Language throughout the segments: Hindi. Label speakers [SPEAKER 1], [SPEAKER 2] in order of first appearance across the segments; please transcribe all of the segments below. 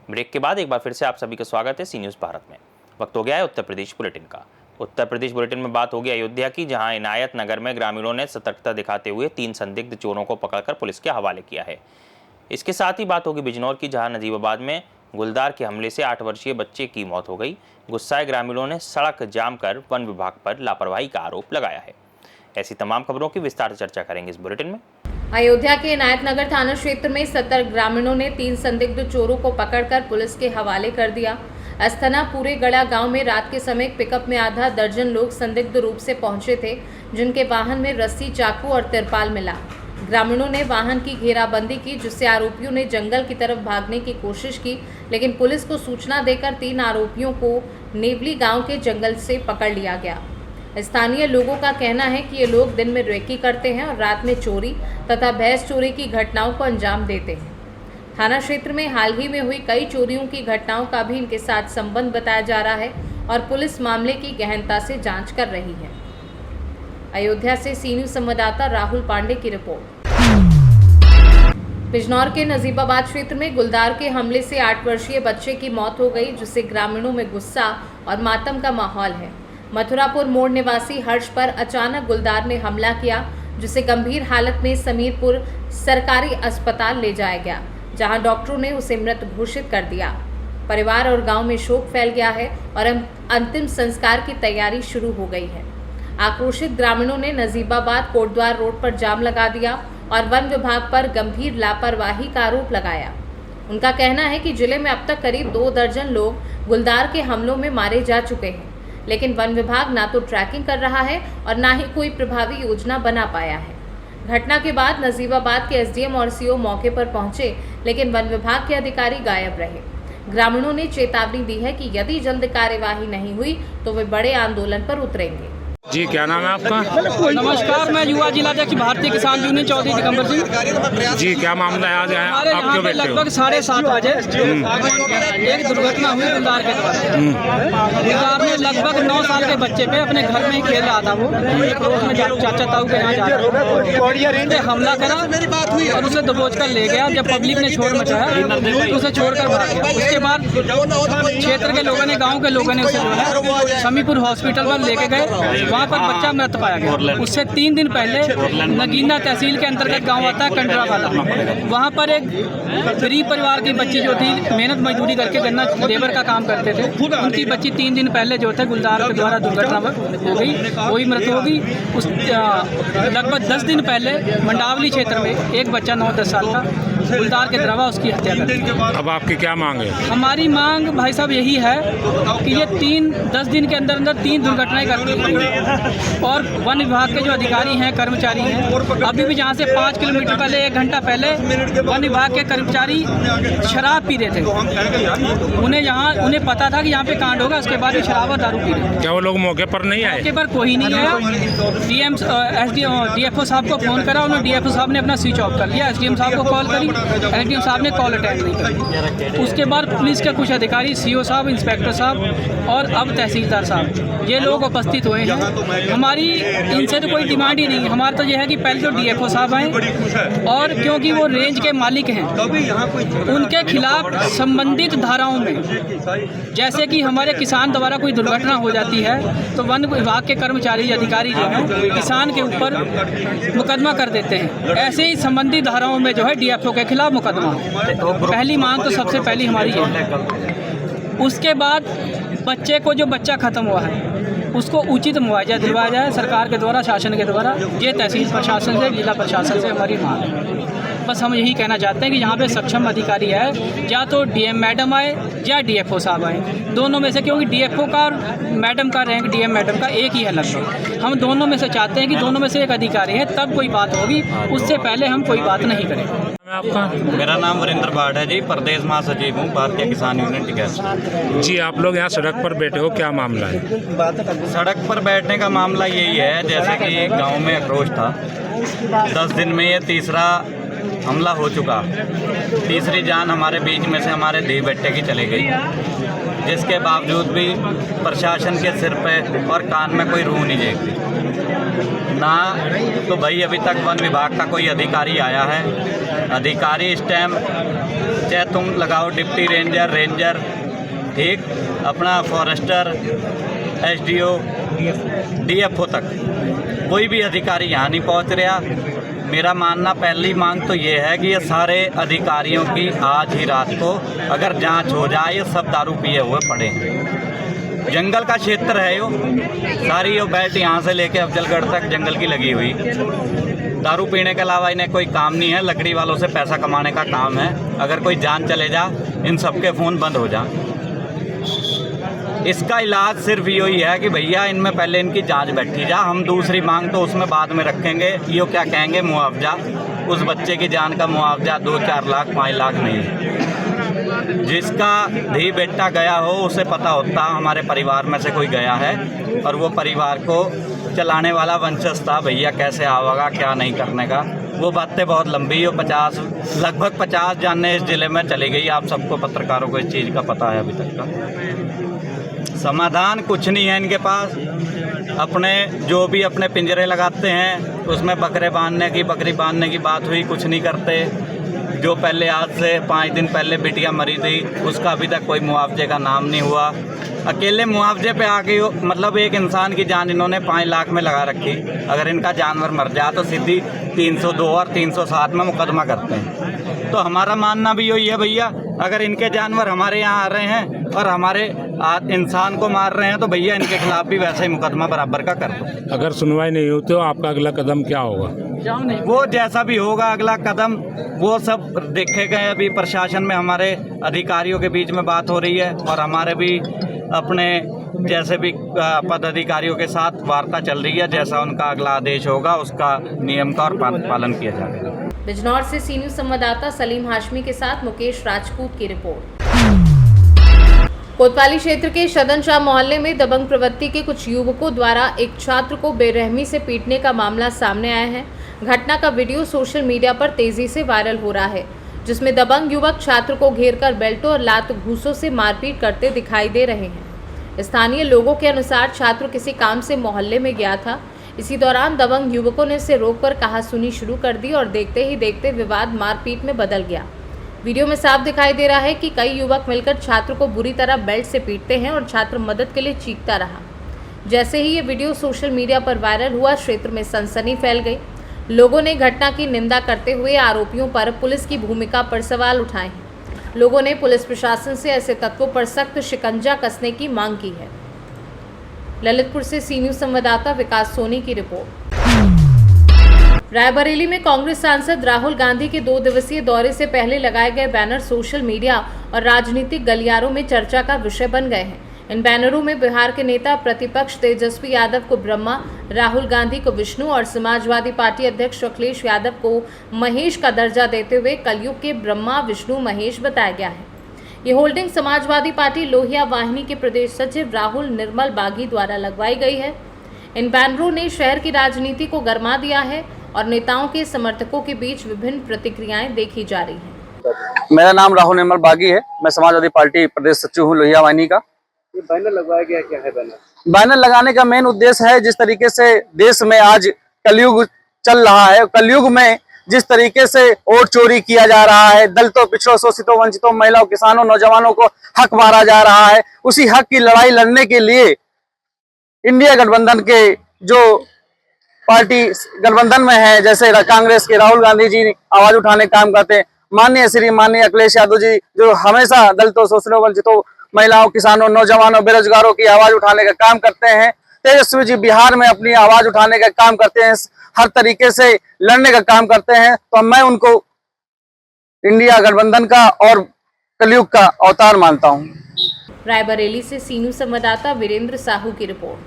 [SPEAKER 1] ब्रेक के बाद एक बार फिर से आप सभी का स्वागत है सी न्यूज़ भारत में। वक्त हो गया है उत्तर प्रदेश बुलेटिन का। उत्तर प्रदेश बुलेटिन में बात होगी अयोध्या की, जहां इनायत नगर में ग्रामीणों ने सतर्कता दिखाते हुए 3 संदिग्ध चोरों को पकड़कर पुलिस के हवाले किया है। इसके साथ ही बात होगी बिजनौर की, जहां नजीबाबाद में गुलदार के हमले से 8 वर्षीय बच्चे की मौत हो गई। गुस्साए ग्रामीणों ने सड़क जाम कर वन विभाग पर लापरवाही का आरोप लगाया है। ऐसी तमाम खबरों की विस्तार से चर्चा करेंगे इस बुलेटिन में।
[SPEAKER 2] अयोध्या के इनायत नगर थाना क्षेत्र में सतर्क ग्रामीणों ने 3 संदिग्ध चोरों को पकड़कर पुलिस के हवाले कर दिया। अस्थना पूरे गड़ा गांव में रात के समय पिकअप में आधा दर्जन लोग संदिग्ध रूप से पहुंचे थे, जिनके वाहन में रस्सी, चाकू और तिरपाल मिला। ग्रामीणों ने वाहन की घेराबंदी की, जिससे आरोपियों ने जंगल की तरफ भागने की कोशिश की, लेकिन पुलिस को सूचना देकर 3 आरोपियों को नेवली गाँव के जंगल से पकड़ लिया गया। स्थानीय लोगों का कहना है कि ये लोग दिन में रेकी करते हैं और रात में चोरी तथा भैंस चोरी की घटनाओं को अंजाम देते हैं। थाना क्षेत्र में हाल ही में हुई कई चोरियों की घटनाओं का भी इनके साथ संबंध बताया जा रहा है और पुलिस मामले की गहनता से जांच कर रही है। अयोध्या से सी न्यूज़ संवाददाता राहुल पांडे की रिपोर्ट। बिजनौर के नजीबाबाद क्षेत्र में गुलदार के हमले से 8 वर्षीय बच्चे की मौत हो गई, जिससे ग्रामीणों में गुस्सा और मातम का माहौल है। मथुरापुर मोड़ निवासी हर्ष पर अचानक गुलदार ने हमला किया, जिसे गंभीर हालत में समीरपुर सरकारी अस्पताल ले जाया गया, जहां डॉक्टरों ने उसे मृत घोषित कर दिया। परिवार और गांव में शोक फैल गया है और अंतिम संस्कार की तैयारी शुरू हो गई है। आक्रोशित ग्रामीणों ने नजीबाबाद कोटद्वार रोड पर जाम लगा दिया और वन विभाग पर गंभीर लापरवाही का आरोप लगाया। उनका कहना है कि जिले में अब तक करीब 2 दर्जन लोग गुलदार के हमलों में मारे जा चुके हैं, लेकिन वन विभाग ना तो ट्रैकिंग कर रहा है और ना ही कोई प्रभावी योजना बना पाया है। घटना के बाद नजीबाबाद के एसडीएम और सीओ मौके पर पहुंचे, लेकिन वन विभाग के अधिकारी गायब रहे। ग्रामीणों ने चेतावनी दी है कि यदि जल्द कार्यवाही नहीं हुई तो वे बड़े आंदोलन पर उतरेंगे।
[SPEAKER 3] जी, क्या नाम है आपका?
[SPEAKER 4] नमस्कार, मैं युवा जिलाध्यक्ष भारतीय किसान यूनियन चौधरी दिगंबर सिंह।
[SPEAKER 3] जी, क्या मामला है आज?
[SPEAKER 4] हमारे यहाँ पे लगभग 7:30 बजे एक दुर्घटना हुई गुलदार के द्वारा। गुलदार ने लगभग 9 साल के बच्चे पे अपने घर में ही खेल रहा था, वो एक रोज में चाचा ताऊ के यहाँ जा रहा था, हमला करा और उसे दबोच कर ले गया। जब पब्लिक ने शोर मचाया तो उसे छोड़कर भाग गया। उसके बाद क्षेत्र के लोगों ने, गाँव के लोगों ने उसे समीपुर हॉस्पिटल पर लेके गए। वहाँ पर बच्चा मृत पाया गया। उससे 3 दिन पहले नगीना तहसील के अंतर्गत गांव आता है कंडरा वाला, वहाँ पर एक गरीब परिवार की बच्ची जो थी, मेहनत मजदूरी करके गन्ना लेबर का काम करते थे, उनकी बच्ची 3 दिन पहले जो थे गुलदार के द्वारा दुर्घटना हो गई, वही मृत हो गई। उस लगभग 10 दिन पहले मंडावली क्षेत्र में एक बच्चा 9-10 साल का गुलदार के द्वारा उसकी हत्या कर दी।
[SPEAKER 3] अब आपकी क्या मांग है? हमारी
[SPEAKER 4] मांग भाई साहब यही है कि ये 10 दिन के अंदर 3 दुर्घटनाएं करती हैं और वन विभाग के जो अधिकारी हैं, कर्मचारी हैं, अभी भी जहाँ से 5 किलोमीटर पहले, 1 घंटा पहले वन विभाग के कर्मचारी शराब पी रहे थे। उन्हें पता था कि यहाँ पे कांड होगा, उसके बाद भी शराब और दारू पी रहे थे।
[SPEAKER 3] क्या वो लोग मौके पर नहीं आए?
[SPEAKER 4] मौके पर कोई नहीं आया। डीएफओ साहब को फोन करा, उन्होंने डीएफओ साहब ने अपना स्विच ऑफ कर लिया। एसडीएम साहब को कॉल करी, एसडीएम साहब ने कॉल अटेंड नहीं करी। उसके बाद पुलिस के कुछ अधिकारी, सीओ साहब, इंस्पेक्टर साहब और अब तहसीलदार साहब, ये लोग उपस्थित हुए हैं। हमारी इनसे तो कोई डिमांड ही नहीं। हमारा तो यह है कि पहले तो डीएफओ साहब आए और क्योंकि वो रेंज के मालिक हैं, उनके खिलाफ संबंधित धाराओं में, जैसे कि हमारे किसान द्वारा कोई दुर्घटना हो जाती है तो वन विभाग के कर्मचारी, अधिकारी जो हैं, किसान के ऊपर मुकदमा कर देते हैं। ऐसे ही संबंधित धाराओं में जो है डीएफओ के खिलाफ मुकदमा। पहली मांग तो सबसे पहली हमारी है। उसके बाद बच्चे को, जो बच्चा ख़त्म हुआ है, उसको उचित मुआवजा दिलवाया जाए सरकार के द्वारा, शासन के द्वारा। ये तहसील प्रशासन से, जिला प्रशासन से हमारी मांग है। बस हम यही कहना चाहते हैं कि यहाँ पे सक्षम अधिकारी है, या तो डीएम मैडम आए या डीएफओ साहब आए, दोनों में से। क्योंकि डीएफओ का और मैडम का रैंक डीएम मैडम का एक ही है लगभग। हम दोनों में से चाहते हैं कि दोनों में से एक अधिकारी है, तब कोई बात होगी, उससे पहले हम कोई बात नहीं करेंगे।
[SPEAKER 3] आपका?
[SPEAKER 5] मेरा नाम वरिंदर भाट है जी, प्रदेश महासचिव हूँ भारतीय किसान यूनियन टिकैत।
[SPEAKER 3] जी, आप लोग यहाँ सड़क पर बैठे हो, क्या मामला है?
[SPEAKER 5] सड़क पर बैठने का मामला यही है, जैसे कि गांव में आक्रोश था। 10 दिन में ये तीसरा हमला हो चुका। तीसरी जान हमारे बीच में से हमारे धी बेटे की चली गई। जिसके बावजूद भी प्रशासन के सिर पे और कान में कोई रूह नहीं देखती ना। तो भाई अभी तक वन विभाग का कोई अधिकारी आया है। अधिकारी इस टाइम चाहे तुम लगाओ डिप्टी रेंजर ठीक, अपना फॉरेस्टर, SDO, DFO तक कोई भी अधिकारी यहाँ नहीं पहुँच रहा। मेरा मानना, पहली मांग तो ये है कि ये सारे अधिकारियों की आज ही रात को अगर जांच हो जाए, ये सब दारू पिए हुए पड़े हैं। जंगल का क्षेत्र है यो, सारी यो बेल्ट यहाँ से लेके अफजलगढ़ तक जंगल की लगी हुई। दारू पीने के अलावा इन्हें कोई काम नहीं है, लकड़ी वालों से पैसा कमाने का काम है। अगर कोई जान चले जा, इन सबके फ़ोन बंद हो जा। इसका इलाज सिर्फ यही है कि भैया इनमें पहले इनकी जांच बैठी जा। हम दूसरी मांग तो उसमें बाद में रखेंगे। यो क्या कहेंगे, मुआवजा, उस बच्चे की जान का मुआवजा 2-4 लाख 5 लाख नहीं। जिसका धी बेटा गया हो उसे पता होता हमारे परिवार में से कोई गया है और वो परिवार को चलाने वाला वंशज था, भैया कैसे आवेगा, क्या नहीं करने का। वो बातें बहुत लंबी हो, लगभग 50 जाने इस ज़िले में चली गई। आप सबको पत्रकारों को इस चीज़ का पता है। अभी तक का समाधान कुछ नहीं है इनके पास। अपने जो भी अपने पिंजरे लगाते हैं उसमें बकरी बांधने की बात हुई, कुछ नहीं करते। जो पहले आज से 5 दिन पहले बिटिया मरी थी, उसका अभी तक कोई मुआवजे का नाम नहीं हुआ। अकेले मुआवजे पे आके मतलब एक इंसान की जान इन्होंने 5 लाख में लगा रखी। अगर इनका जानवर मर जाए तो सीधी 302 और 307 में मुकदमा करते हैं। तो हमारा मानना भी यही है भैया, अगर इनके जानवर हमारे यहाँ आ रहे हैं और हमारे इंसान को मार रहे हैं तो भैया इनके खिलाफ भी वैसा ही मुकदमा बराबर का कर दो।
[SPEAKER 3] अगर सुनवाई नहीं होती तो आपका अगला कदम क्या होगा?
[SPEAKER 5] वो जैसा भी होगा अगला कदम वो सब देखे गए। अभी प्रशासन में हमारे अधिकारियों के बीच में बात हो रही है और हमारे भी अपने जैसे भी पदाधिकारियों के साथ वार्ता चल रही है। जैसा उनका अगला आदेश होगा उसका नियम का और पालन किया जाएगा।
[SPEAKER 2] बिजनौर से सी न्यूज़ संवाददाता सलीम हाशमी के साथ मुकेश राजपूत की रिपोर्ट। कोतवाली क्षेत्र के शदन शाह मोहल्ले में दबंग प्रवृत्ति के कुछ युवकों द्वारा एक छात्र को बेरहमी से पीटने का मामला सामने आया है। घटना का वीडियो सोशल मीडिया पर तेजी से वायरल हो रहा है, जिसमें दबंग युवक छात्र को घेरकर बेल्टों और लात घूंसों से मारपीट करते दिखाई दे रहे हैं। स्थानीय लोगों के अनुसार छात्र किसी काम से मोहल्ले में गया था। इसी दौरान दबंग युवकों ने उसे रोककर कहासुनी शुरू कर दी और देखते ही देखते विवाद मारपीट में बदल गया। वीडियो में साफ दिखाई दे रहा है कि कई युवक मिलकर छात्र को बुरी तरह बेल्ट से पीटते हैं और छात्र मदद के लिए चीखता रहा। जैसे ही ये वीडियो सोशल मीडिया पर वायरल हुआ, क्षेत्र में सनसनी फैल गई। लोगों ने घटना की निंदा करते हुए आरोपियों पर पुलिस की भूमिका पर सवाल उठाए हैं। लोगों ने पुलिस प्रशासन से ऐसे तत्वों पर सख्त शिकंजा कसने की मांग की है। ललितपुर से सी न्यूज़ संवाददाता विकास सोनी की रिपोर्ट। रायबरेली में कांग्रेस सांसद राहुल गांधी के 2 दिवसीय दौरे से पहले लगाए गए बैनर सोशल मीडिया और राजनीतिक गलियारों में चर्चा का विषय बन गए हैं। इन बैनरों में बिहार के नेता प्रतिपक्ष तेजस्वी यादव को ब्रह्मा, राहुल गांधी को विष्णु और समाजवादी पार्टी अध्यक्ष अखिलेश यादव को महेश का दर्जा देते हुए कलयुग के ब्रह्मा विष्णु महेश बताया गया है। ये होल्डिंग समाजवादी पार्टी लोहिया वाहिनी के प्रदेश सचिव राहुल निर्मल बागी द्वारा लगवाई गई है। इन बैनरों ने शहर की राजनीति को गरमा दिया है और नेताओं के समर्थकों के बीच विभिन्न प्रतिक्रियाएं देखी जा रही हैं।
[SPEAKER 6] मेरा नाम राहुल निर्मल बागी है। मैं समाजवादी पार्टी प्रदेश सचिव हूँ लोहिया वाहिनी का।
[SPEAKER 7] ये बैनर लगवाया गया, क्या है बैनर?
[SPEAKER 6] बैनर लगाने का मेन उद्देश्य है, जिस तरीके से देश में आज कलयुग चल रहा है, कलयुग में जिस तरीके से वोट चोरी किया जा रहा है, दलितों, पिछड़ों, शोषितों, वंचितों, महिलाओं, किसानों, नौजवानों को हक मारा जा रहा है, उसी हक की लड़ाई लड़ने के लिए इंडिया गठबंधन के जो पार्टी गठबंधन में है, जैसे कांग्रेस के राहुल गांधी जी आवाज उठाने का काम करते हैं, माननीय अखिलेश यादव जी जो हमेशा दलितों, शोषितों, वंचितों, महिलाओं, किसानों, नौजवानों, बेरोजगारों की आवाज उठाने का काम करते हैं। तेजस्वी जी बिहार में अपनी आवाज उठाने का काम करते हैं, हर तरीके से लड़ने का काम करते हैं। तो मैं उनको इंडिया गठबंधन का और कलयुग का अवतार मानता हूं।
[SPEAKER 2] रायबरेली से सी न्यूज़ संवाददाता वीरेंद्र साहू की रिपोर्ट।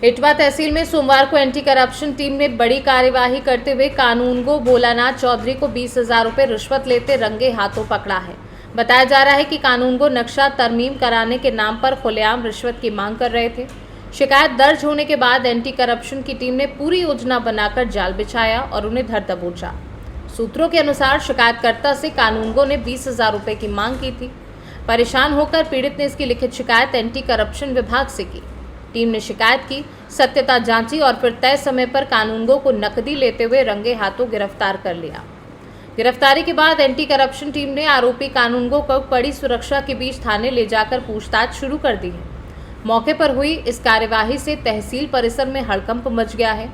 [SPEAKER 2] इटवा तहसील में सोमवार को एंटी करप्शन टीम ने बड़ी कार्यवाही करते हुए कानूनगो भोलानाथ चौधरी को 20,000 रुपए रिश्वत लेते रंगे हाथों पकड़ा है। बताया जा रहा है कि कानूनगो नक्शा तरमीम कराने के नाम पर खुलेआम रिश्वत की मांग कर रहे थे। शिकायत दर्ज होने के बाद एंटी करप्शन की टीम ने पूरी योजना बनाकर जाल बिछाया और उन्हें धर दबोचा। सूत्रों के अनुसार शिकायतकर्ता से कानूनगो ने 20,000 रुपए की मांग की थी। परेशान होकर पीड़ित ने इसकी लिखित शिकायत एंटी करप्शन विभाग से की। टीम ने शिकायत की, सत्यता जांची और फिर तय समय पर कानूनगो को नकदी लेते हुए रंगे हाथों गिरफ्तार कर लिया। गिरफ्तारी के बाद एंटी करप्शन टीम ने आरोपी कानूनगो को कड़ी सुरक्षा के बीच थाने ले जाकर पूछताछ शुरू कर दी है। मौके पर हुई इस कार्यवाही से तहसील परिसर में हड़कंप मच गया है।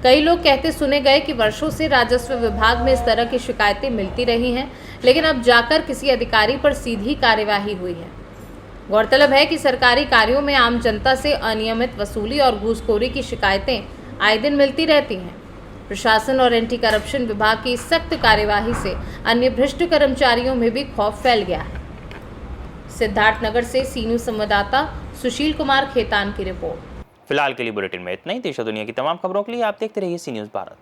[SPEAKER 2] कई लोग कहते सुने गए कि वर्षों से राजस्व विभाग में इस तरह की शिकायतें मिलती रही हैं, लेकिन अब जाकर किसी अधिकारी पर सीधी कार्यवाही हुई है। गौरतलब है कि सरकारी कार्यों में आम जनता से अनियमित वसूली और घूसखोरी की शिकायतें आए दिन मिलती रहती हैं। प्रशासन और एंटी करप्शन विभाग की सख्त कार्यवाही से अन्य भ्रष्ट कर्मचारियों में भी खौफ फैल गया है। सिद्धार्थनगर से सी न्यूज़ संवाददाता सुशील कुमार खेतान की रिपोर्ट।
[SPEAKER 1] फिलहाल के लिए बुलेटिन में इतना ही। देश और दुनिया की तमाम खबरों के लिए आप देखते रहिए सी न्यूज़ भारत।